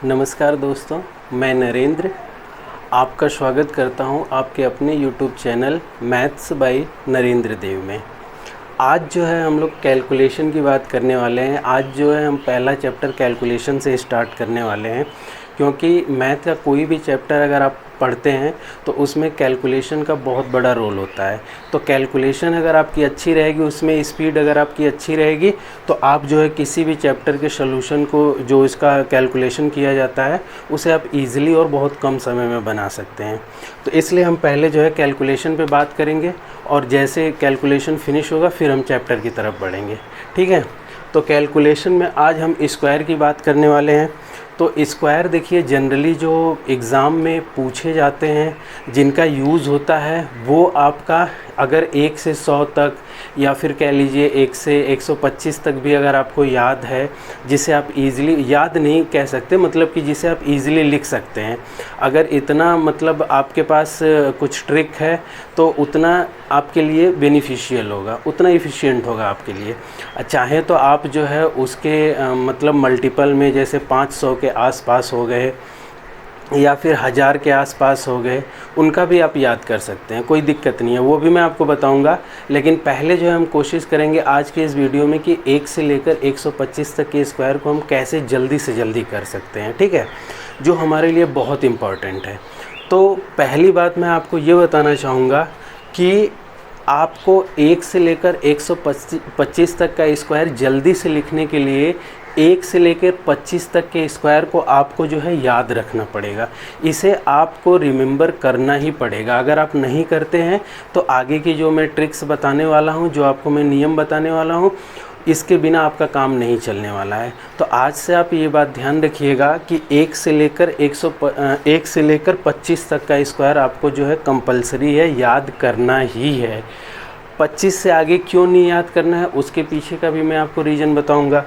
नमस्कार दोस्तों, मैं नरेंद्र आपका स्वागत करता हूं आपके अपने YouTube channel maths by Narendra Dev में। आज जो है हम लोग कैलकुलेशन की बात करने वाले हैं। आज जो है हम पहला चैप्टर कैलकुलेशन से स्टार्ट करने वाले हैं, क्योंकि मैथ का कोई भी चैप्टर अगर आप पढ़ते हैं तो उसमें कैलकुलेशन का बहुत बड़ा रोल होता है। तो कैलकुलेशन अगर आपकी अच्छी रहेगी, उसमें स्पीड अगर आपकी अच्छी रहेगी, तो आप जो है किसी भी चैप्टर के सॉल्यूशन को जो इसका कैलकुलेशन किया जाता है उसे आप इजीली और बहुत कम समय में बना सकते हैं। तो इसलिए हम पहले जो है कैलकुलेशन पे बात करेंगे और जैसे कैलकुलेशन फिनिश होगा फिर हम चैप्टर की तरफ बढ़ेंगे। ठीक है, तो कैलकुलेशन में आज हम स्क्वायर की बात करने वाले हैं। तो स्क्वायर देखिए, जनरली जो एग्ज़ाम में पूछे जाते हैं जिनका यूज़ होता है वो आपका अगर 1 से 100 तक या फिर कह लीजिए 1 से 125 तक भी अगर आपको याद है, जिसे आप इजीली, याद नहीं कह सकते, मतलब कि जिसे आप इजीली लिख सकते हैं, अगर इतना मतलब आपके पास कुछ ट्रिक है तो उतना आपके लिए बेनिफिशियल होगा, उतना इफ़िशियंट होगा आपके लिए। चाहे तो आप जो है उसके मतलब मल्टीपल में जैसे 500 के आसपास हो गए या फिर 1000 के आसपास हो गए, उनका भी आप याद कर सकते हैं, कोई दिक्कत नहीं है, वो भी मैं आपको बताऊंगा। लेकिन पहले जो है हम कोशिश करेंगे आज के इस वीडियो में कि 1 से लेकर 125 तक के स्क्वायर को हम कैसे जल्दी से जल्दी कर सकते हैं। ठीक है, जो हमारे लिए बहुत इम्पॉर्टेंट है। तो पहली बात मैं आपको ये बताना चाहूँगा कि आपको 1 से लेकर 125 तक का स्क्वायर जल्दी से लिखने के लिए 1 से लेकर 25 तक के स्क्वायर को आपको जो है याद रखना पड़ेगा। इसे आपको रिमेंबर करना ही पड़ेगा। अगर आप नहीं करते हैं तो आगे की जो मैं ट्रिक्स बताने वाला हूं, जो आपको मैं नियम बताने वाला हूं, इसके बिना आपका काम नहीं चलने वाला है। तो आज से आप ये बात ध्यान रखिएगा कि 1 से लेकर 25 तक का स्क्वायर आपको जो है कंपलसरी है, याद करना ही है। 25 से आगे क्यों नहीं याद करना है उसके पीछे का भी मैं आपको रीज़न बताऊंगा।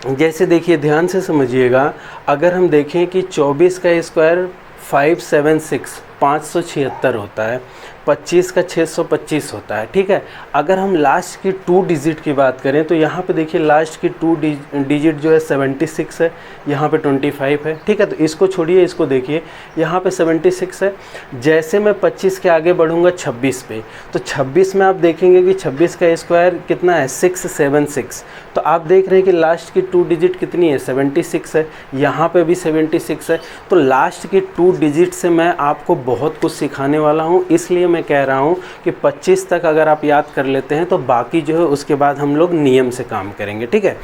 जैसे देखिए, ध्यान से समझिएगा, अगर हम देखें कि 24 का स्क्वायर 576 होता है, 25 का 625 होता है। ठीक है, अगर हम लास्ट की 2 डिजिट की बात करें तो यहाँ पे देखिए लास्ट की 2 डिजिट जो है 76 है, यहाँ पे 25 है। ठीक है, तो इसको छोड़िए, इसको देखिए, यहाँ पे 76 है। जैसे मैं 25 के आगे बढ़ूँगा 26 पे, तो 26 में आप देखेंगे कि 26 का स्क्वायर कितना है, 676। तो आप देख रहे हैं कि लास्ट की 2 डिजिट कितनी है, 76 है, यहाँ पे भी 76 है। तो लास्ट की 2 डिजिट से मैं आपको बहुत कुछ सिखाने वाला हूँ, इसलिए मैं कह रहा हूँ कि 25 तक अगर आप याद कर लेते हैं तो बाकी जो है उसके बाद हम लोग नियम से काम करेंगे। ठीक है,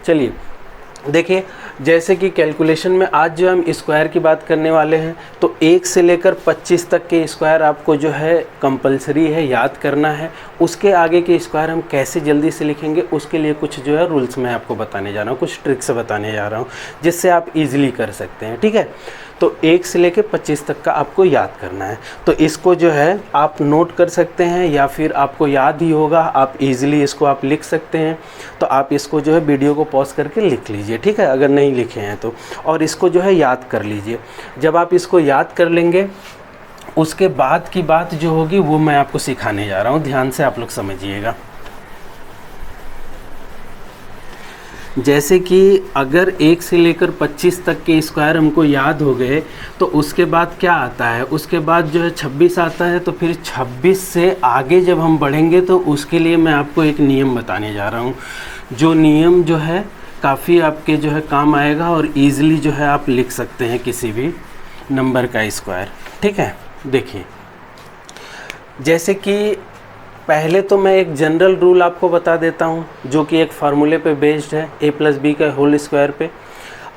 चलिए देखिए, जैसे कि कैलकुलेशन में आज जो हम स्क्वायर की बात करने वाले हैं, तो 1 से लेकर 25 तक के स्क्वायर आपको जो है कंपलसरी है, याद करना है। उसके आगे के स्क्वायर हम कैसे जल्दी से लिखेंगे उसके लिए कुछ जो है रूल्स मैं आपको बताने जा रहा हूँ, कुछ ट्रिक्स बताने जा रहा हूँ जिससे आप इजीली कर सकते हैं। ठीक है, तो 1 से लेकर 25 तक का आपको याद करना है। तो इसको जो है आप नोट कर सकते हैं या फिर आपको याद ही होगा, आप इजीली इसको आप लिख सकते हैं। तो आप इसको जो है वीडियो को पॉज करके लिख लीजिए। ठीक है, अगर नहीं लिखे हैं तो, और इसको जो है याद कर लीजिए। जब आप इसको याद कर लेंगे उसके बाद की बात जो होगी वो मैं आपको सिखाने जा रहा हूँ, ध्यान से आप लोग समझिएगा। जैसे कि अगर 1 से लेकर 25 तक के स्क्वायर हमको याद हो गए तो उसके बाद क्या आता है, उसके बाद जो है 26 आता है। तो फिर 26 से आगे जब हम बढ़ेंगे तो उसके लिए मैं आपको एक नियम बताने जा रहा हूँ, जो नियम जो है काफ़ी आपके जो है काम आएगा और ईज़िली जो है आप लिख सकते हैं किसी भी नंबर का स्क्वायर। ठीक है, देखिए, जैसे कि पहले तो मैं एक जनरल रूल आपको बता देता हूँ जो कि एक फार्मूले पे बेस्ड है, a+b का होल स्क्वायर पे।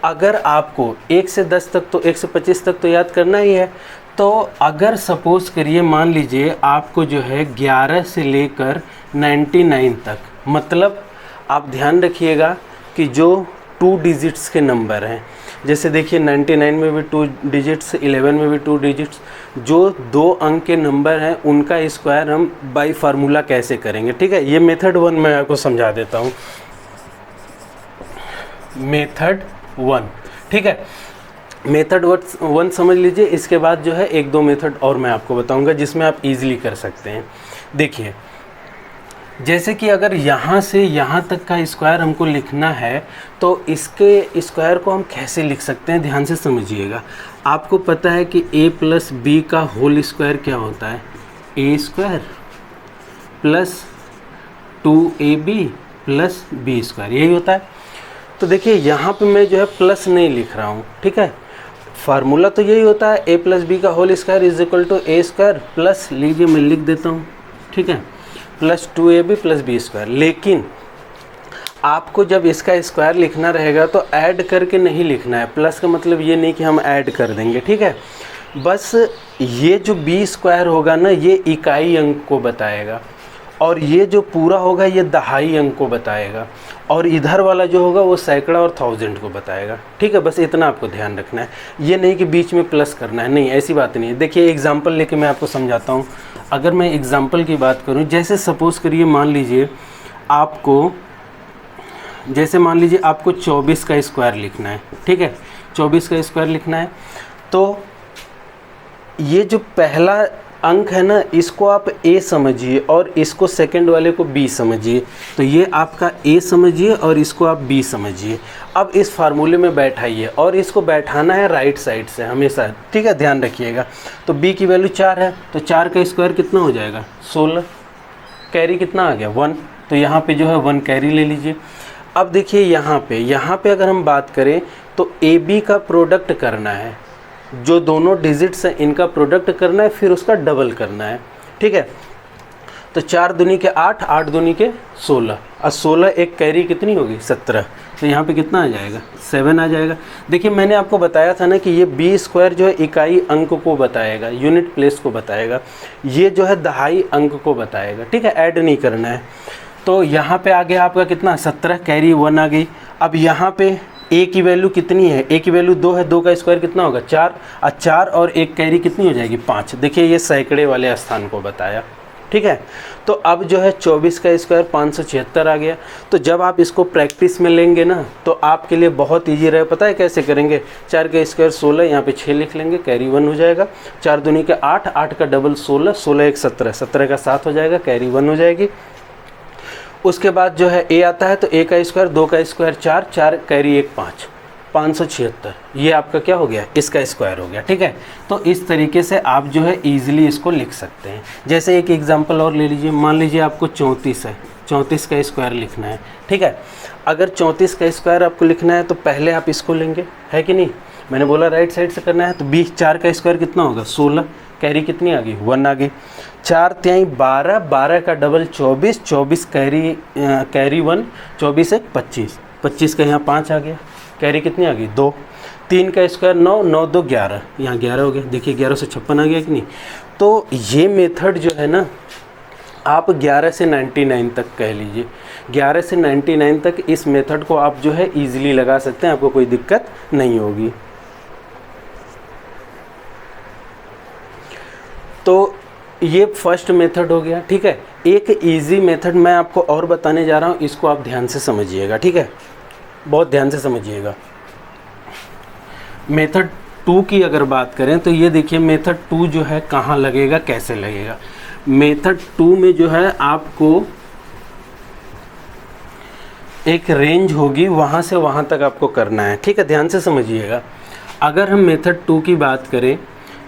अगर आपको 1 से 10 तक तो 125 तक तो याद करना ही है। तो अगर सपोज़ करिए, मान लीजिए आपको जो है 11 से लेकर 99 तक, मतलब आप ध्यान रखिएगा कि जो 2 डिजिट्स के नंबर हैं, जैसे देखिए 99 में भी 2 डिजिट्स, 11 में भी 2 डिजिट्स, जो 2 अंक के नंबर हैं उनका स्क्वायर हम बाय फार्मूला कैसे करेंगे। ठीक है, ये मेथड 1 मैं आपको समझा देता हूँ। मेथड 1, ठीक है, मेथड 1 समझ लीजिए। इसके बाद जो है 1-2 मेथड और मैं आपको बताऊंगा जिसमें आप इजीली कर सकते हैं। देखिए, जैसे कि अगर यहाँ से यहाँ तक का स्क्वायर हमको लिखना है तो इसके स्क्वायर को हम कैसे लिख सकते हैं, ध्यान से समझिएगा। आपको पता है कि a प्लस बी का होल स्क्वायर क्या होता है, A square plus 2ab plus B square, यही होता है। तो देखिए यहाँ पे मैं जो है प्लस नहीं लिख रहा हूँ, ठीक है। फार्मूला तो यही होता है, a प्लस बी का whole square is equal to A square plus, लीजिए मैं लिख देता हूँ, ठीक है, plus 2ab plus B square. लेकिन आपको जब इसका स्क्वायर लिखना रहेगा तो ऐड करके नहीं लिखना है। प्लस का मतलब ये नहीं कि हम ऐड कर देंगे, ठीक है। बस ये जो बी स्क्वायर होगा ना, ये इकाई अंक को बताएगा, और ये जो पूरा होगा ये दहाई अंक को बताएगा, और इधर वाला जो होगा वो सैकड़ा और थाउजेंड को बताएगा, ठीक है। बस इतना आपको ध्यान रखना है, ये नहीं कि बीच में प्लस करना है, नहीं, ऐसी बात नहीं है। देखिए एग्जांपल लेके मैं आपको समझाता हूँ। अगर मैं एग्जांपल की बात करूँ, जैसे सपोज़ करिए, मान लीजिए आपको 24 का स्क्वायर लिखना है, ठीक है, 24 का स्क्वायर लिखना है। तो ये जो पहला अंक है ना, इसको आप a समझिए और इसको सेकंड वाले को b समझिए। तो ये आपका a समझिए और इसको आप b समझिए। अब इस फार्मूले में बैठाइए, और इसको बैठाना है राइट साइड से हमेशा, ठीक है, ध्यान रखिएगा। तो b की वैल्यू 4 है, तो 4 का स्क्वायर कितना हो जाएगा, 16। कैरी कितना आ गया, 1, तो यहाँ पे जो है 1 कैरी ले लीजिए। अब देखिए यहाँ पे अगर हम बात करें तो AB का प्रोडक्ट करना है, जो दोनों डिजिट्स हैं इनका प्रोडक्ट करना है, फिर उसका डबल करना है, ठीक है। तो 4 दूनी के 8, 8 दूनी के 16, और 16 एक कैरी कितनी होगी, 17। तो यहाँ पे कितना आ जाएगा, 7 आ जाएगा। देखिए मैंने आपको बताया था ना कि ये बी स्क्वायर जो है इकाई अंक को बताएगा, यूनिट प्लेस को बताएगा, ये जो है दहाई अंक को बताएगा, ठीक है, ऐड नहीं करना है। तो यहाँ पे आ गया आपका कितना, 17, कैरी 1 आ गई। अब यहाँ पे a की वैल्यू कितनी है, a की वैल्यू 2 है, 2 का स्क्वायर कितना होगा, 4, और 4 और 1 कैरी कितनी हो जाएगी, 5। देखिए ये सैकड़े वाले स्थान को बताया, ठीक है। तो अब जो है 24 का स्क्वायर 576 आ गया। तो जब आप इसको प्रैक्टिस में लेंगे ना तो आपके लिए बहुत ईजी रहे, पता है कैसे करेंगे, 4 का स्क्वायर 16, यहाँ पे 6 लिख लेंगे, कैरी 1 हो जाएगा। 4 दूनी के 8, 8 का डबल 16, 16 एक 17, 17 का 7 हो जाएगा, कैरी 1 हो जाएगी। उसके बाद जो है a आता है, तो a का स्क्वायर, 2 का स्क्वायर 4, 4 कैरी 1 5, 576, ये आपका क्या हो गया, इसका स्क्वायर हो गया, ठीक है। तो इस तरीके से आप जो है ईजिली इसको लिख सकते हैं। जैसे एक एग्जांपल और ले लीजिए, मान लीजिए आपको 34 है, 34 का स्क्वायर लिखना है, ठीक है। अगर 34 का स्क्वायर आपको लिखना है तो पहले आप इसको लेंगे, है कि नहीं, मैंने बोला राइट साइड से करना है। तो 4 का स्क्वायर कितना होगा, 16, कैरी कितनी आ गई, 1 आ गई। 4 तिहाई 12, 12 का डबल 24, 24 कैरी 1, 24 एक 25, 25 का यहाँ 5 आ गया, कैरी कितनी आ गई, 2। 3 का स्क्वायर 9, 9 2 11, यहाँ 11 हो गया। देखिए 11 से 56 आ गया कि नहीं। तो ये मेथड जो है ना, आप 11 से 99 तक कह लीजिए, 11 से 99 तक इस मेथड को आप जो है ईजिली लगा सकते हैं, आपको कोई दिक्कत नहीं होगी। तो ये फर्स्ट मेथड हो गया, ठीक है। एक इजी मेथड मैं आपको और बताने जा रहा हूँ, इसको आप ध्यान से समझिएगा, ठीक है, बहुत ध्यान से समझिएगा। मेथड 2 की अगर बात करें तो ये देखिए मेथड 2 जो है कहाँ लगेगा, कैसे लगेगा। मेथड 2 में जो है आपको एक रेंज होगी, वहाँ से वहाँ तक आपको करना है, ठीक है, ध्यान से समझिएगा। अगर हम मेथड 2 की बात करें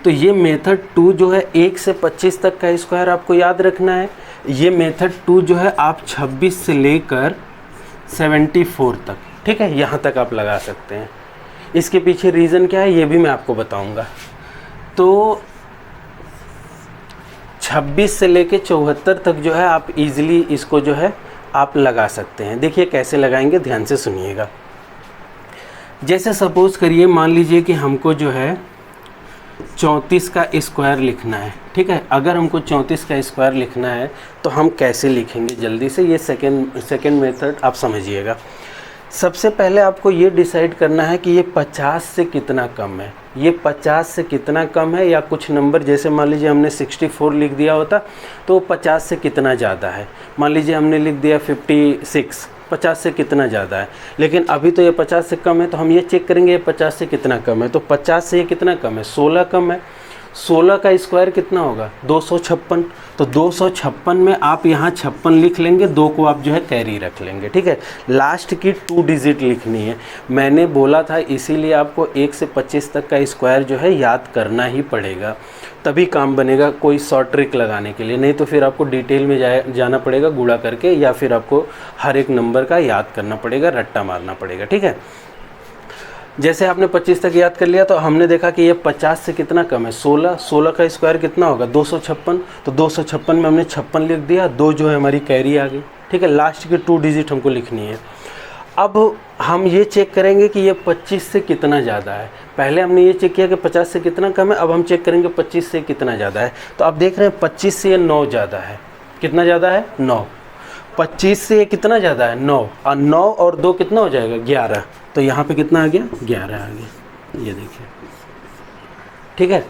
तो ये मेथड 2 जो है 1 से 25 तक का स्क्वायर आपको याद रखना है। ये मेथड 2 जो है आप 26 से लेकर 74 तक, ठीक है, यहाँ तक आप लगा सकते हैं। इसके पीछे रीज़न क्या है ये भी मैं आपको बताऊँगा। तो 26 से लेकर 74 तक जो है आप इजीली इसको जो है आप लगा सकते हैं। देखिए कैसे लगाएंगे, ध्यान से सुनिएगा। जैसे सपोज़ करिए, मान लीजिए कि हमको जो है 34 का स्क्वायर लिखना है, ठीक है। अगर हमको 34 का स्क्वायर लिखना है तो हम कैसे लिखेंगे, जल्दी से ये सेकेंड मेथड आप समझिएगा। सबसे पहले आपको ये डिसाइड करना है कि ये 50 से कितना कम है, ये 50 से कितना कम है, या कुछ नंबर जैसे मान लीजिए हमने 64 लिख दिया होता तो 50 से कितना ज़्यादा है। मान लीजिए हमने लिख दिया 56, 50 से कितना ज़्यादा है, लेकिन अभी तो ये 50 से कम है, तो हम ये चेक करेंगे ये 50 से कितना कम है। तो 50 से ये कितना कम है, 16 कम है। 16 का स्क्वायर कितना होगा 256, तो 256 में आप यहाँ 56 लिख लेंगे, 2 को आप जो है कैरी रख लेंगे, ठीक है। लास्ट की 2 डिजिट लिखनी है, मैंने बोला था इसीलिए आपको 1 से 25 तक का स्क्वायर जो है याद करना ही पड़ेगा, तभी काम बनेगा कोई शॉर्ट ट्रिक लगाने के लिए, नहीं तो फिर आपको डिटेल में जाना पड़ेगा गुणा करके, या फिर आपको हर एक नंबर का याद करना पड़ेगा, रट्टा मारना पड़ेगा, ठीक है। जैसे आपने 25 तक याद कर लिया तो हमने देखा कि ये 50 से कितना कम है 16, 16 का स्क्वायर कितना होगा 256, तो 256 में हमने 56 लिख दिया, 2 जो है हमारी कैरी आ गई, ठीक है। लास्ट की 2 डिजिट हमको लिखनी है। अब हम ये चेक करेंगे कि ये 25 से कितना ज़्यादा है। पहले हमने ये चेक किया कि 50 से कितना कम है, अब हम चेक करेंगे 25 से कितना ज़्यादा है। तो आप देख रहे हैं 25 से ये 9 ज़्यादा है, कितना ज़्यादा है 9, 25 से ये कितना ज़्यादा है 9, और 9 और 2 कितना हो जाएगा 11, तो यहाँ पे कितना आ गया 11 आ गया, ये देखिए, ठीक है।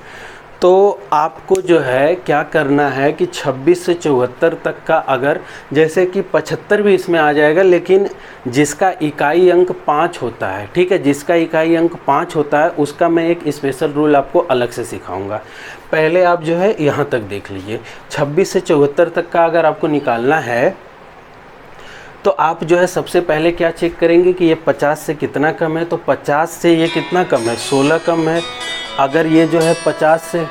तो आपको जो है क्या करना है कि 26 से 74 तक का, अगर जैसे कि 75 भी इसमें आ जाएगा, लेकिन जिसका इकाई अंक 5 होता है, ठीक है, जिसका इकाई अंक 5 होता है उसका मैं एक स्पेशल रूल आपको अलग से सिखाऊंगा। पहले आप जो है यहाँ तक देख लीजिए, 26 से 74 तक का अगर आपको निकालना है तो आप जो है सबसे पहले क्या चेक करेंगे कि ये 50 से कितना कम है, तो 50 से ये कितना कम है 16 कम है। अगर ये जो है 50 से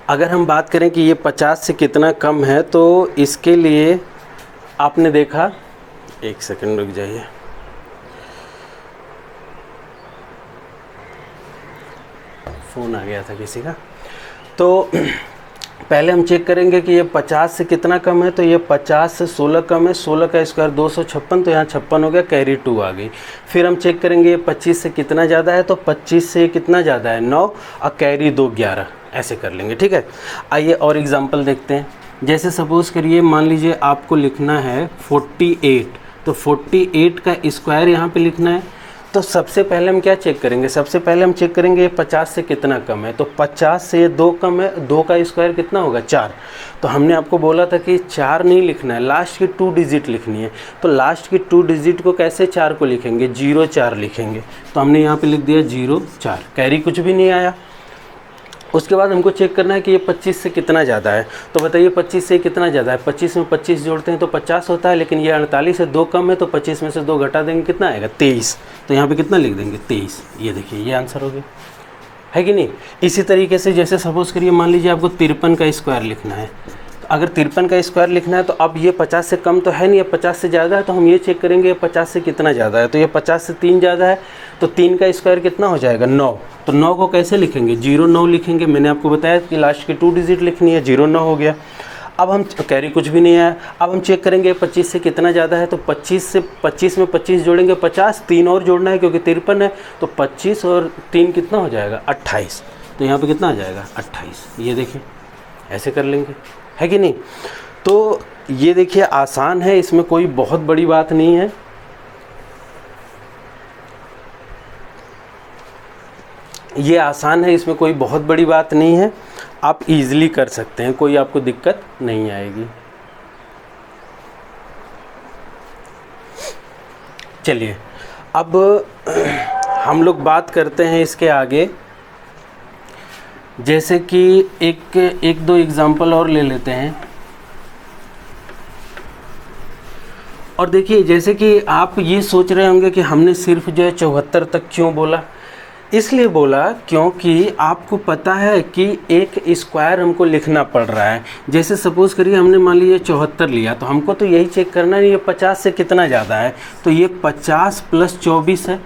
अगर हम बात करें कि ये 50 से कितना कम है, तो इसके लिए आपने देखा, एक सेकंड रुक जाइए, फ़ोन आ गया था किसी का। तो पहले हम चेक करेंगे कि ये 50 से कितना कम है, तो ये 50 से 16 कम है, 16 का स्क्वायर 256, तो यहाँ 56 हो गया, कैरी 2 आ गई। फिर हम चेक करेंगे ये 25 से कितना ज़्यादा है, तो 25 से कितना ज़्यादा है 9, और कैरी 2 11, ऐसे कर लेंगे, ठीक है। आइए और एग्जांपल देखते हैं। जैसे सपोज़ करिए, मान लीजिए आपको लिखना है 48, तो 48 का स्क्वायर यहाँ पे लिखना है। तो सबसे पहले हम क्या चेक करेंगे, सबसे पहले हम चेक करेंगे ये 50 से कितना कम है, तो 50 से ये 2 कम है, 2 का स्क्वायर कितना होगा 4। तो हमने आपको बोला था कि 4 नहीं लिखना है, लास्ट की 2 डिजिट लिखनी है। तो लास्ट की 2 डिजिट को कैसे 4 को लिखेंगे 0-4 लिखेंगे, तो हमने यहाँ पे लिख दिया 0-4, कैरी कुछ भी नहीं आया। उसके बाद हमको चेक करना है कि ये 25 से कितना ज़्यादा है, तो बताइए 25 से कितना ज़्यादा है, 25 में 25 जोड़ते हैं तो 50 होता है, लेकिन ये 48 से 2 कम है, तो 25 में से 2 घटा देंगे कितना आएगा 23, तो यहाँ पे कितना लिख देंगे 23, ये देखिए ये आंसर हो गया, है कि नहीं। इसी तरीके से जैसे सपोज़ करिए, मान लीजिए आपको 53 का स्क्वायर लिखना है, तो अगर 53 का स्क्वायर लिखना है तो अब ये 50 से कम तो है नहीं, अब 50 से ज़्यादा है, तो हम ये चेक करेंगे ये 50 से कितना ज़्यादा है, तो ये 50 से 3 ज़्यादा है, तो 3 का स्क्वायर कितना हो जाएगा 9, तो 9 को कैसे लिखेंगे 0-9 लिखेंगे। मैंने आपको बताया कि लास्ट की 2 डिजिट लिखनी है, 0-9 हो गया। अब हम कैरी कुछ भी नहीं आया, अब हम चेक करेंगे 25 से कितना ज़्यादा है, तो 25 से 25 में 25 जोड़ेंगे 50, 3 और जोड़ना है क्योंकि 53 है, तो 25 और 3 कितना हो जाएगा 28, तो यहाँ पे कितना आ जाएगा 28, ये देखिए ऐसे कर लेंगे, है कि नहीं। तो ये देखिए आसान है, इसमें कोई बहुत बड़ी बात नहीं है। ये आसान है, इसमें कोई बहुत बड़ी बात नहीं है, आप इजीली कर सकते हैं, कोई आपको दिक्कत नहीं आएगी। चलिए अब हम लोग बात करते हैं इसके आगे, जैसे कि एक दो एग्जांपल और ले लेते हैं। और देखिए जैसे कि आप ये सोच रहे होंगे कि हमने सिर्फ जो है 74 तक क्यों बोला, इसलिए बोला क्योंकि आपको पता है कि एक स्क्वायर हमको लिखना पड़ रहा है। जैसे सपोज़ करिए हमने मान लीजिए 74 लिया, तो हमको तो यही चेक करना है ये 50 से कितना ज़्यादा है, तो ये 50 + 24 है,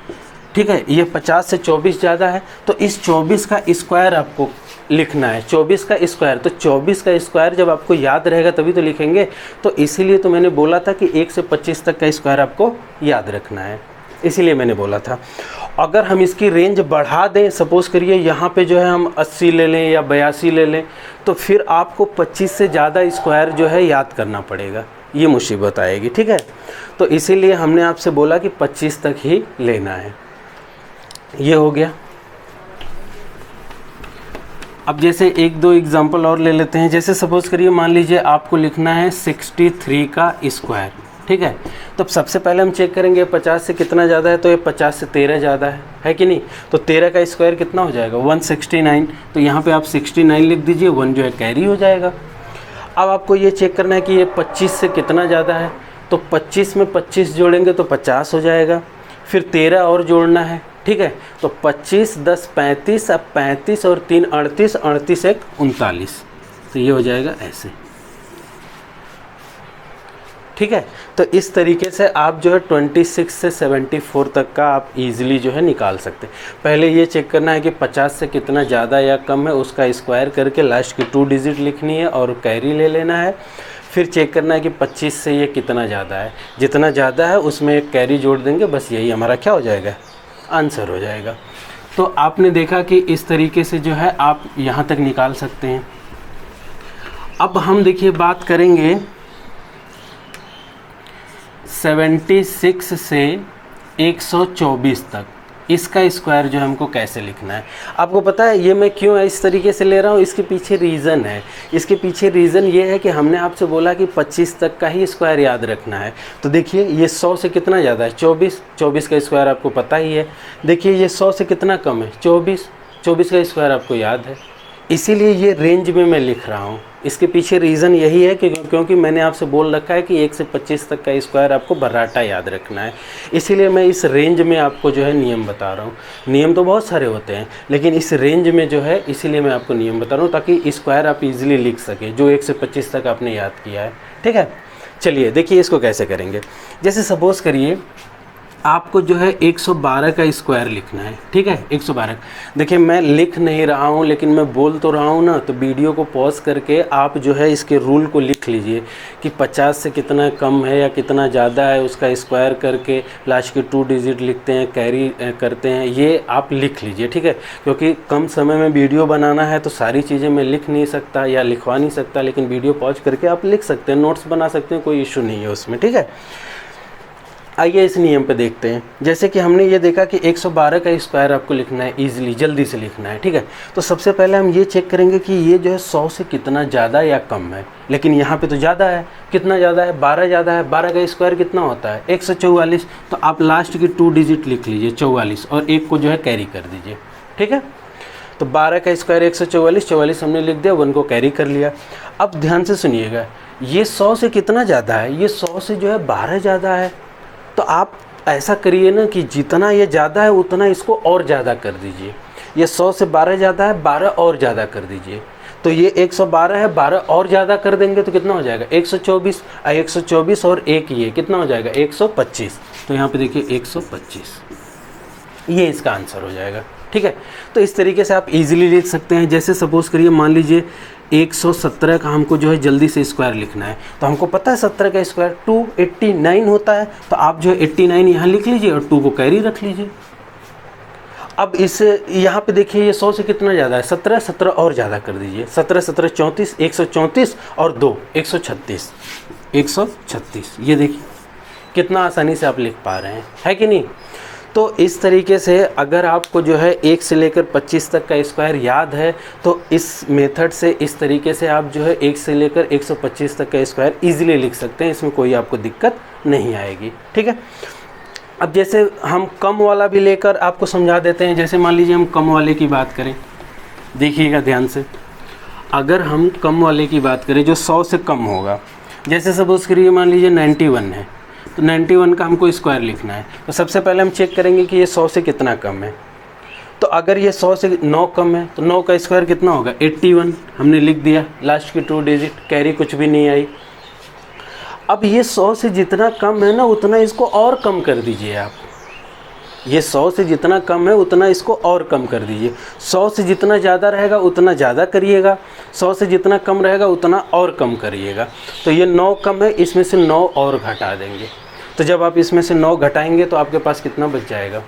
ठीक है, ये 50 से 24 ज़्यादा है, तो इस 24 का स्क्वायर आपको लिखना है, 24 का स्क्वायर। तो 24 का स्क्वायर जब आपको याद रहेगा तभी तो लिखेंगे, तो इसीलिए तो मैंने बोला था कि 1 से 25 तक का स्क्वायर आपको याद रखना है, इसीलिए मैंने बोला था। अगर हम इसकी रेंज बढ़ा दें, सपोज़ करिए यहाँ पे जो है हम 80 ले लें या 82 ले लें, तो फिर आपको 25 से ज़्यादा स्क्वायर जो है याद करना पड़ेगा, ये मुसीबत आएगी, ठीक है। तो इसीलिए हमने आपसे बोला कि 25 तक ही लेना है। ये हो गया। अब जैसे एक दो एग्जांपल और ले लेते हैं। जैसे सपोज़ करिए, मान लीजिए आपको लिखना है 63 का स्क्वायर, ठीक है। तो सबसे पहले हम चेक करेंगे 50 से कितना ज़्यादा है, तो ये 50 से 13 ज़्यादा है कि नहीं। तो 13 का स्क्वायर कितना हो जाएगा, 169। तो यहाँ पे आप 69 लिख दीजिए, 1 जो है कैरी हो जाएगा। अब आपको ये चेक करना है कि ये 25 से कितना ज़्यादा है, तो 25 में 25 जोड़ेंगे तो 50 हो जाएगा। फिर 13 और जोड़ना है, ठीक है। तो 25 10 35, अब 35 और 3 38, 38 1 39। तो ये हो जाएगा ऐसे, ठीक है। तो इस तरीके से आप जो है 26 से 74 तक का आप इजीली जो है निकाल सकते हैं। पहले ये चेक करना है कि 50 से कितना ज़्यादा या कम है, उसका स्क्वायर करके लास्ट की 2 डिजिट लिखनी है और कैरी ले लेना है। फिर चेक करना है कि 25 से ये कितना ज़्यादा है, जितना ज़्यादा है उसमें एक कैरी जोड़ देंगे, बस यही हमारा क्या हो जाएगा, आंसर हो जाएगा। तो आपने देखा कि इस तरीके से जो है आप यहाँ तक निकाल सकते हैं। अब हम देखिए बात करेंगे 76 से 124 तक, इसका स्क्वायर जो है हमको कैसे लिखना है। आपको पता है ये मैं क्यों इस तरीके से ले रहा हूँ, इसके पीछे रीज़न है। इसके पीछे रीज़न ये है कि हमने आपसे बोला कि 25 तक का ही स्क्वायर याद रखना है। तो देखिए ये 100 से कितना ज़्यादा है, 24, 24 का स्क्वायर आपको पता ही है। देखिए ये 100 से कितना कम है, 24, 24 का स्क्वायर आपको याद है। इसीलिए ये रेंज में मैं लिख रहा हूँ। इसके पीछे रीज़न यही है कि क्योंकि मैंने आपसे बोल रखा है कि 1 से 25 तक का स्क्वायर आपको बर्राटा याद रखना है। इसीलिए मैं इस रेंज में आपको जो है नियम बता रहा हूँ। नियम तो बहुत सारे होते हैं, लेकिन इस रेंज में जो है इसीलिए मैं आपको नियम बता रहा हूँ, ताकि स्क्वायर आप इजीली लिख सकें जो 1 से 25 तक आपने याद किया है, ठीक है। चलिए देखिए इसको कैसे करेंगे। जैसे सपोज़ करिए आपको जो है 112 का स्क्वायर लिखना है, ठीक है। 112, देखिए मैं लिख नहीं रहा हूँ लेकिन मैं बोल तो रहा हूँ ना, तो वीडियो को पॉज करके आप जो है इसके रूल को लिख लीजिए कि 50 से कितना कम है या कितना ज़्यादा है, उसका स्क्वायर करके लास्ट की 2 डिजिट लिखते हैं, कैरी करते हैं, ये आप लिख लीजिए, ठीक है। क्योंकि कम समय में वीडियो बनाना है तो सारी चीज़ें मैं लिख नहीं सकता या लिखवा नहीं सकता, लेकिन वीडियो पॉज करके आप लिख सकते हैं, नोट्स बना सकते हैं, कोई इशू नहीं है उसमें, ठीक है। आइए इस नियम पे देखते हैं। जैसे कि हमने ये देखा कि 112 का स्क्वायर आपको लिखना है, इजीली जल्दी से लिखना है, ठीक है। तो सबसे पहले हम ये चेक करेंगे कि ये जो है 100 से कितना ज़्यादा या कम है, लेकिन यहाँ पे तो ज़्यादा है। कितना ज़्यादा है, 12 ज़्यादा है। 12 का स्क्वायर कितना होता है, 144। तो आप लास्ट की 2 डिजिट लिख लीजिए 44 और 1 को जो है कैरी कर दीजिए, ठीक है। तो 12 का स्क्वायर 144, 44 हमने लिख दिया, 1 को कैरी कर लिया। अब ध्यान से सुनिएगा, ये 100 से कितना ज़्यादा है, ये 100 से जो है 12 ज़्यादा है। तो आप ऐसा करिए ना कि जितना ये ज़्यादा है उतना इसको और ज़्यादा कर दीजिए। ये 100 से 12 ज़्यादा है, 12 और ज़्यादा कर दीजिए। तो ये 112 है, 12 और ज़्यादा कर देंगे तो कितना हो जाएगा, 124। 124 और 1 ये कितना हो जाएगा, 125। तो यहाँ पे देखिए 125, ये इसका आंसर हो जाएगा, ठीक है। तो इस तरीके से आप इजीली लिख सकते हैं। जैसे सपोज़ करिए मान लीजिए 117 का हमको जो है जल्दी से स्क्वायर लिखना है, तो हमको पता है 17 का स्क्वायर 289 होता है। तो आप जो है 89 यहाँ लिख लीजिए और 2 को कैरी रख लीजिए। अब इस यहाँ पे देखिए ये 100 से कितना ज़्यादा है, 17, 17 और ज़्यादा कर दीजिए। 17 17 34, 134 और 2 136, 136। ये देखिए कितना आसानी से आप लिख पा रहे हैं, है कि नहीं। तो इस तरीके से अगर आपको जो है 1 से लेकर 25 तक का स्क्वायर याद है, तो इस मेथड से इस तरीके से आप जो है 1 से लेकर 125 तक का स्क्वायर इजीली लिख सकते हैं। इसमें कोई आपको दिक्कत नहीं आएगी, ठीक है। अब जैसे हम कम वाला भी लेकर आपको समझा देते हैं। जैसे मान लीजिए हम कम वाले की बात करें, देखिएगा ध्यान से। अगर हम कम वाले की बात करें जो 100 से कम होगा, जैसे सपोज़ करिए मान लीजिए 91 है, तो 91 का हमको स्क्वायर लिखना है। तो सबसे पहले हम चेक करेंगे कि ये 100 से कितना कम है। तो अगर ये 100 से 9 कम है तो 9 का स्क्वायर कितना होगा, 81। हमने लिख दिया, लास्ट की 2 डिजिट, कैरी कुछ भी नहीं आई। अब ये 100 से जितना कम है ना उतना इसको और कम कर दीजिए आप। ये 100 से जितना कम है उतना इसको और कम कर दीजिए। 100 से जितना ज़्यादा रहेगा उतना ज़्यादा करिएगा, 100 से जितना कम रहेगा उतना और कम करिएगा। तो ये 9 कम है, इसमें से 9 और घटा देंगे। तो जब आप इसमें से 9 घटाएंगे तो आपके पास कितना बच जाएगा,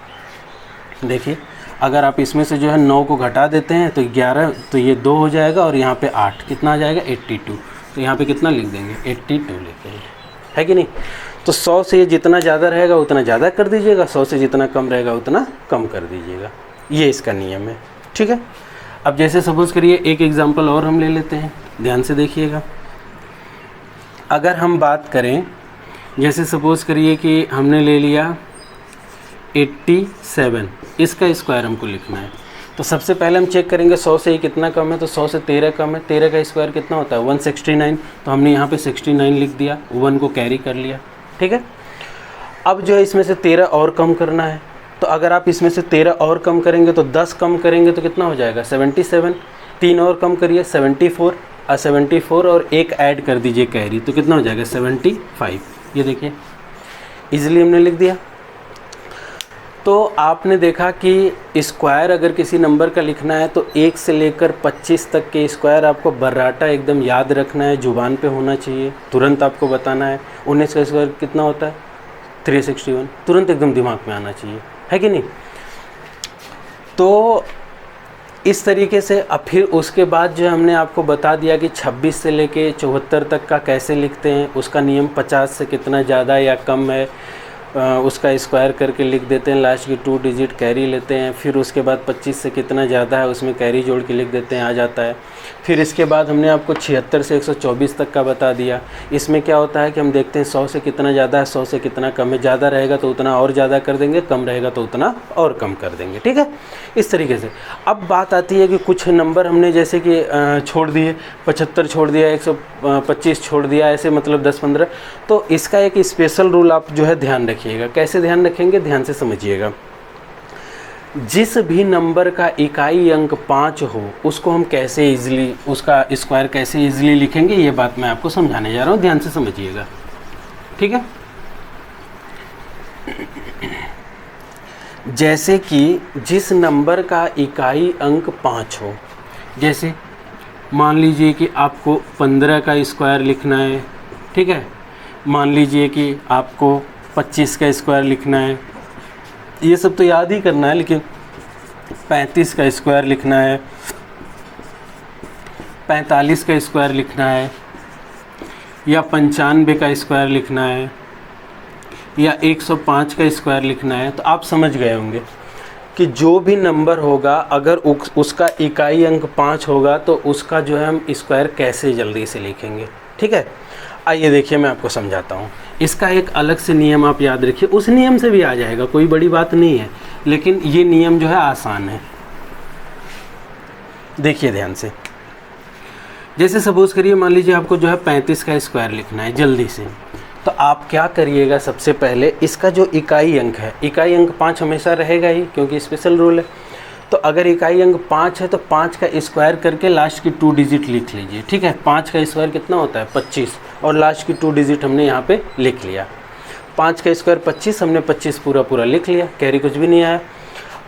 देखिए। अगर आप इसमें से जो है 9 को घटा देते हैं तो 11, तो ये 2 हो जाएगा और यहाँ पे 8, कितना आ जाएगा 82। तो यहाँ पे कितना लिख देंगे, 82 लिख देंगे, है कि नहीं। तो 100 से ये जितना ज़्यादा रहेगा उतना ज़्यादा कर दीजिएगा, 100 से जितना कम रहेगा उतना कम कर दीजिएगा, ये इसका नियम है, ठीक है। अब जैसे सपोज़ करिए एक एग्जांपल और हम ले लेते हैं, ध्यान से देखिएगा। अगर हम बात करें, जैसे सपोज़ करिए कि हमने ले लिया 87, इसका स्क्वायर हमको लिखना है। तो सबसे पहले हम चेक करेंगे 100 से ये कितना कम है, तो 100 से 13 कम है, 13 का स्क्वायर कितना होता है 169, तो हमने यहाँ पे 69 लिख दिया, 1 को कैरी कर लिया, ठीक है। अब जो है इसमें से 13 और कम करना है, तो अगर आप इसमें से 13 और कम करेंगे तो 10 कम करेंगे तो कितना हो जाएगा 77, 3 और कम करिए 74, 74 और एक ऐड कर दीजिए कैरी, तो कितना हो जाएगा 75। ये देखिए इजीली हमने लिख दिया। तो आपने देखा कि स्क्वायर अगर किसी नंबर का लिखना है तो 1 से लेकर 25 तक के स्क्वायर आपको बर्राटा एकदम याद रखना है, जुबान पे होना चाहिए, तुरंत आपको बताना है। 19 का स्क्वायर कितना होता है 361, तुरंत एकदम दिमाग में आना चाहिए, है कि नहीं। तो इस तरीके से अब फिर उसके बाद जो हमने आपको बता दिया कि 26 से लेके 74 तक का कैसे लिखते हैं, उसका नियम 50 से कितना ज़्यादा या कम है उसका स्क्वायर करके लिख देते हैं, लास्ट की 2 डिजिट कैरी लेते हैं। फिर उसके बाद 25 से कितना ज़्यादा है उसमें कैरी जोड़ के लिख देते हैं, आ जाता है। फिर इसके बाद हमने आपको 76 से 124 तक का बता दिया। इसमें क्या होता है कि हम देखते हैं 100 से कितना ज़्यादा है, 100 से कितना कम है, ज़्यादा रहेगा तो उतना और ज़्यादा कर देंगे, कम रहेगा तो उतना और कम कर देंगे, ठीक है। इस तरीके से अब बात आती है कि कुछ नंबर हमने जैसे कि छोड़ दिए, 75 छोड़ दिया, 125 छोड़ दिया, ऐसे मतलब 10-15। तो इसका एक स्पेशल रूल आप जो है ध्यान रखिएगा। कैसे ध्यान रखेंगे, ध्यान से समझिएगा। जिस भी नंबर का इकाई अंक 5 हो उसको हम कैसे इजीली, उसका स्क्वायर कैसे इजीली लिखेंगे, ये बात मैं आपको समझाने जा रहा हूँ, ध्यान से समझिएगा, ठीक है। जैसे कि जिस नंबर का इकाई अंक 5 हो, जैसे मान लीजिए कि आपको 15 का स्क्वायर लिखना है, ठीक है। मान लीजिए कि आपको 25 का स्क्वायर लिखना है, ये सब तो याद ही करना है, लेकिन 35 का स्क्वायर लिखना है, 45 का स्क्वायर लिखना है, या 95 का स्क्वायर लिखना है, या 105 का स्क्वायर लिखना है। तो आप समझ गए होंगे कि जो भी नंबर होगा अगर उसका इकाई अंक 5 होगा तो उसका जो है हम स्क्वायर कैसे जल्दी से लिखेंगे, ठीक है। आइए देखिए मैं आपको समझाता हूँ। इसका एक अलग से नियम आप याद रखिए, उस नियम से भी आ जाएगा, कोई बड़ी बात नहीं है, लेकिन ये नियम जो है आसान है। देखिए ध्यान से, जैसे सपोज करिए मान लीजिए आपको जो है 35 का स्क्वायर लिखना है जल्दी से, तो आप क्या करिएगा, सबसे पहले इसका जो इकाई अंक है, इकाई अंक 5 हमेशा रहेगा ही क्योंकि स्पेशल रूल है। तो अगर इकाई अंक 5 है तो 5 का स्क्वायर करके लास्ट की 2 डिजिट लिख लीजिए, ठीक है। 5 का स्क्वायर कितना होता है 25, और लास्ट की 2 डिजिट हमने यहाँ पे लिख लिया। 5 का स्क्वायर 25, हमने 25 पूरा लिख लिया, कैरी कुछ भी नहीं आया।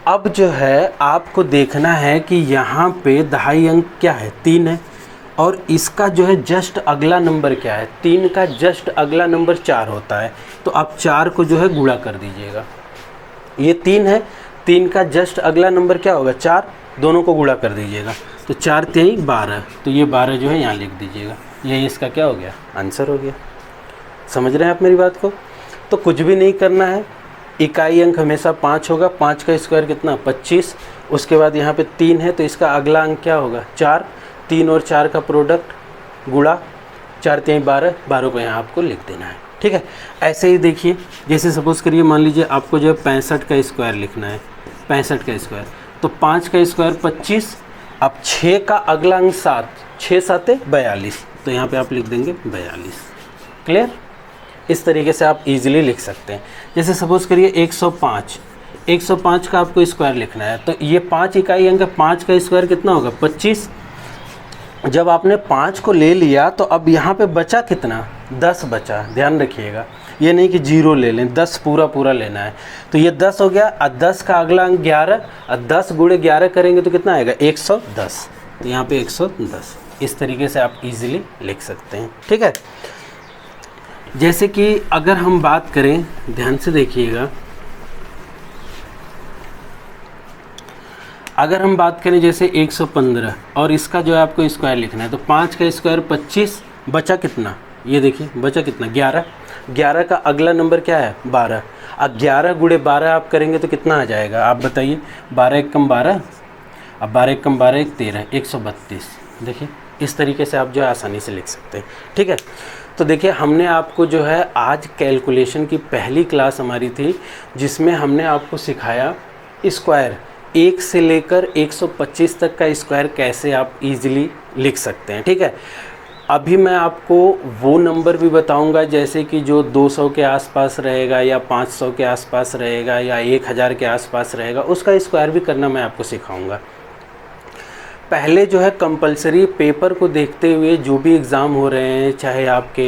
अब जो है आपको देखना है कि यहाँ पे दहाई अंक क्या है 3 है, और इसका जो है जस्ट अगला नंबर क्या है, 3 का जस्ट अगला नंबर 4 होता है। तो आप 4 को जो है गुणा कर दीजिएगा, ये 3 है, 3 का जस्ट अगला नंबर क्या होगा 4, दोनों को गुणा कर दीजिएगा। तो 4 3 12, तो ये 12 जो है यहाँ लिख दीजिएगा, यही इसका क्या हो गया आंसर हो गया। समझ रहे हैं आप मेरी बात को। तो कुछ भी नहीं करना है, इकाई अंक हमेशा 5 होगा, 5 का स्क्वायर कितना 25, उसके बाद यहाँ पे 3 है तो इसका अगला अंक क्या होगा 4, 3 और 4 का प्रोडक्ट गुणा, 4 3 12, 12 को यहाँ आपको लिख देना है, ठीक है। ऐसे ही देखिए, जैसे सपोज़ करिए मान लीजिए आपको जो है 65 का स्क्वायर लिखना है, 65 का स्क्वायर, तो 5 का स्क्वायर 25, अब 6 का अगला अंक 7, 6 7 42, तो यहाँ पे आप लिख देंगे 42। क्लियर। इस तरीके से आप इजीली लिख सकते हैं। जैसे सपोज़ करिए 105, 105 का आपको स्क्वायर लिखना है, तो ये 5 इकाई अंक, 5 का स्क्वायर कितना होगा 25। जब आपने 5 को ले लिया तो अब यहाँ पे बचा कितना 10 बचा, ध्यान रखिएगा, ये नहीं कि 0 ले लें, 10 पूरा लेना है। तो ये 10 हो गया, और 10 का अगला अंक 11, और 10 गुणे 11 करेंगे तो कितना आएगा 110, तो यहाँ पे 110। इस तरीके से आप इजीली लिख सकते हैं, ठीक है। जैसे कि अगर हम बात करें, ध्यान से देखिएगा, अगर हम बात करें जैसे 115 और इसका जो है आपको स्क्वायर लिखना है, तो 5 का स्क्वायर 25, बचा कितना ये देखिए बचा कितना 11। 11 का अगला नंबर क्या है 12। अब 11 गुणे 12 आप करेंगे तो कितना आ जाएगा आप बताइए। 12 एक कम 12, अब 12 एक कम 12 एक 13, 132। देखिए इस तरीके से आप जो है आसानी से लिख सकते हैं। ठीक है, तो देखिए हमने आपको जो है आज कैलकुलेशन की पहली क्लास हमारी थी जिसमें हमने आपको सिखाया स्क्वायर 1 से लेकर 125 तक का स्क्वायर कैसे आप इजीली लिख सकते हैं। ठीक है, अभी मैं आपको वो नंबर भी बताऊंगा जैसे कि जो 200 के आसपास रहेगा या 500 के आसपास रहेगा या 1000 के आसपास रहेगा, उसका स्क्वायर भी करना मैं आपको सिखाऊंगा। पहले जो है कंपलसरी पेपर को देखते हुए जो भी एग्ज़ाम हो रहे हैं, चाहे आपके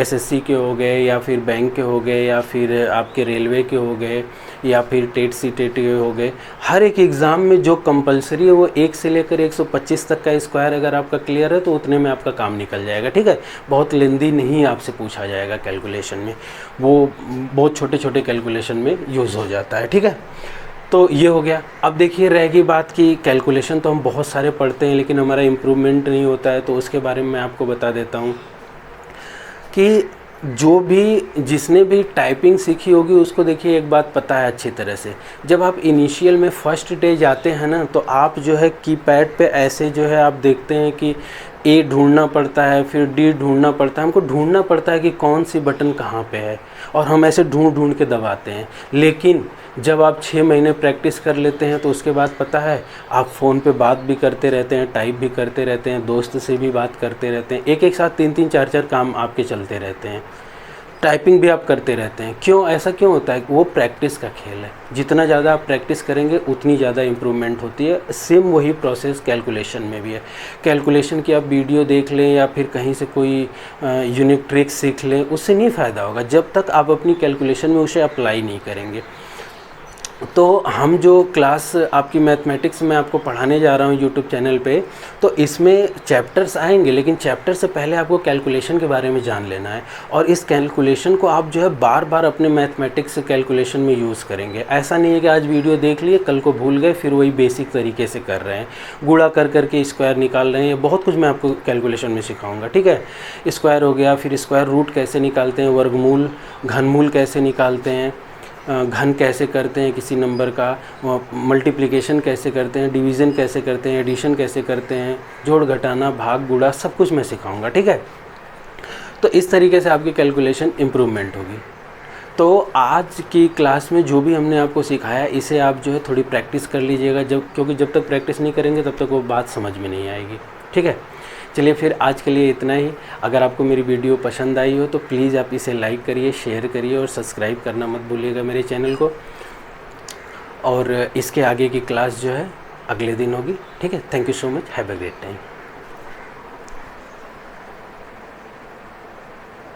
एसएससी के हो गए या फिर बैंक के हो गए या फिर आपके रेलवे के हो गए या फिर टेट सीटेट के हो गए, हर एक एग्ज़ाम में जो कंपलसरी है वो 1 से लेकर 125 तक का स्क्वायर अगर आपका क्लियर है तो उतने में आपका काम निकल जाएगा। ठीक है, बहुत लेंदी नहीं आपसे पूछा जाएगा कैलकुलेशन में, वो बहुत छोटे छोटे कैलकुलेशन में यूज़ हो जाता है। ठीक है, तो ये हो गया। अब देखिए रहेगी बात कि कैलकुलेशन तो हम बहुत सारे पढ़ते हैं लेकिन हमारा इम्प्रूवमेंट नहीं होता है, तो उसके बारे में मैं आपको बता देता हूँ कि जो भी जिसने भी टाइपिंग सीखी होगी उसको देखिए एक बात पता है अच्छी तरह से, जब आप इनिशियल में फर्स्ट डे जाते हैं ना तो आप जो है कीपैड पे ऐसे जो है आप देखते हैं कि ए ढूंढना पड़ता है, फिर डी ढूंढना पड़ता है, हमको ढूंढना पड़ता है कि कौन सी बटन कहाँ पे है और हम ऐसे ढूंढ ढूंढ के दबाते हैं। लेकिन जब आप 6 महीने प्रैक्टिस कर लेते हैं तो उसके बाद पता है आप फ़ोन पे बात भी करते रहते हैं, टाइप भी करते रहते हैं, दोस्त से भी बात करते रहते हैं, एक एक साथ 3-3 4-4 काम आपके चलते रहते हैं, टाइपिंग भी आप करते रहते हैं। क्यों ऐसा क्यों होता है? वो प्रैक्टिस का खेल है। जितना ज़्यादा आप प्रैक्टिस करेंगे उतनी ज़्यादा इम्प्रूवमेंट होती है। सेम वही प्रोसेस कैलकुलेशन में भी है। कैलकुलेशन की आप वीडियो देख लें या फिर कहीं से कोई यूनिक ट्रिक सीख लें, उससे नहीं फ़ायदा होगा जब तक आप अपनी कैलकुलेशन में उसे अप्लाई नहीं करेंगे। तो हम जो क्लास आपकी मैथमेटिक्स में आपको पढ़ाने जा रहा हूँ यूट्यूब चैनल पे, तो इसमें चैप्टर्स आएंगे लेकिन चैप्टर से पहले आपको कैलकुलेशन के बारे में जान लेना है और इस कैलकुलेशन को आप जो है बार बार अपने मैथमेटिक्स कैलकुलेशन में यूज़ करेंगे। ऐसा नहीं है कि आज वीडियो देख लिए कल को भूल गए फिर वही बेसिक तरीके से कर रहे हैं, गुणा कर करके स्क्वायर निकाल रहे हैं। ये बहुत कुछ मैं आपको कैलकुलेशन में सिखाऊँगा। ठीक है, स्क्वायर हो गया, फिर स्क्वायर रूट कैसे निकालते हैं, वर्गमूल घनमूल कैसे निकालते हैं, घन कैसे करते हैं किसी नंबर का, मल्टीप्लिकेशन कैसे करते हैं, डिवीज़न कैसे करते हैं, एडिशन कैसे करते हैं, जोड़ घटाना भाग गुणा सब कुछ मैं सिखाऊंगा। ठीक है, तो इस तरीके से आपकी कैलकुलेशन इम्प्रूवमेंट होगी। तो आज की क्लास में जो भी हमने आपको सिखाया इसे आप जो है थोड़ी प्रैक्टिस कर लीजिएगा, क्योंकि जब तक प्रैक्टिस नहीं करेंगे तब तक वो बात समझ में नहीं आएगी। ठीक है, चलिए फिर आज के लिए इतना ही। अगर आपको मेरी वीडियो पसंद आई हो तो प्लीज़ आप इसे लाइक करिए, शेयर करिए और सब्सक्राइब करना मत भूलिएगा मेरे चैनल को। और इसके आगे की क्लास जो है अगले दिन होगी। ठीक है, thank you so much, have a great time.